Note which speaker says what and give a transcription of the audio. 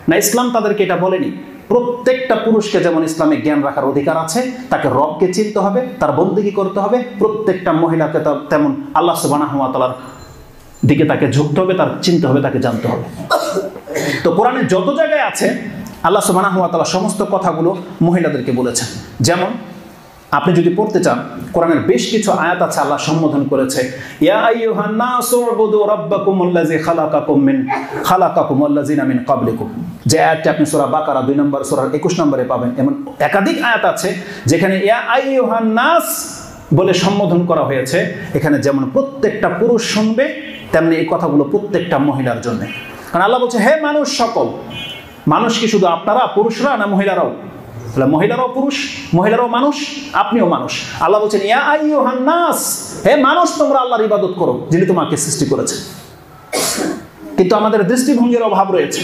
Speaker 1: না, ইসলাম তাদেরকে এটা বলেনি। প্রত্যেকটা পুরুষকে যেমন ইসলামে জ্ঞান রাখার অধিকার আছে, তাকে রবকে চিনতে হবে, তার বন্দেগী করতে হবে, প্রত্যেকটা মহিলাকে তেমন আল্লাহ সুবহানাহু ওয়া তাআলার দিকে তাকে ঝুঁকতে হবে, তার চিনতে হবে, তাকে জানতে হবে। তো কোরআনে যত জায়গায় আছে আল্লাহ সুবহানাহু ওয়া তাআলা সমস্ত কথাগুলো মহিলাদেরকে বলেছেন। যেমন আপনি যদি পড়তে চান, কোরআনের বেশ কিছু আয়াত আছে আল্লাহ সম্বোধন করেছে, ইয়া আইয়ুহান নাসু উবুদু রাব্বাকুমুল্লাযী খালাকাকুমুল্লাযীনা মিন ক্বাবলিকুম, যে আয়াতটি আপনি সূরা বাকারা 2 নম্বর সূরার 21 নম্বরে পাবেন। এমন একাধিক আয়াত আছে যেখানে ইয়া আইয়ুহান নাস বলে সম্বোধন করা হয়েছে। এখানে যেমন প্রত্যেকটা পুরুষ শুনবে, তেমনি এই কথাগুলো প্রত্যেকটা মহিলার জন্য। কারণ আল্লাহ বলছে, হে মানুষ সকল। মানুষ কি শুধু আপনারা পুরুষরা, না মহিলারাও? তাহলে মহিলারাও পুরুষ, মহিলারাও মানুষ, আপনিও মানুষ। আল্লাহ বলছেন, ইয়া আইয়ুহান নাস, হে মানুষ, তোমরা আল্লাহর ইবাদত করো যিনি তোমাকে সৃষ্টি করেছেন। কিন্তু আমাদের দৃষ্টিভঙ্গির অভাব রয়েছে।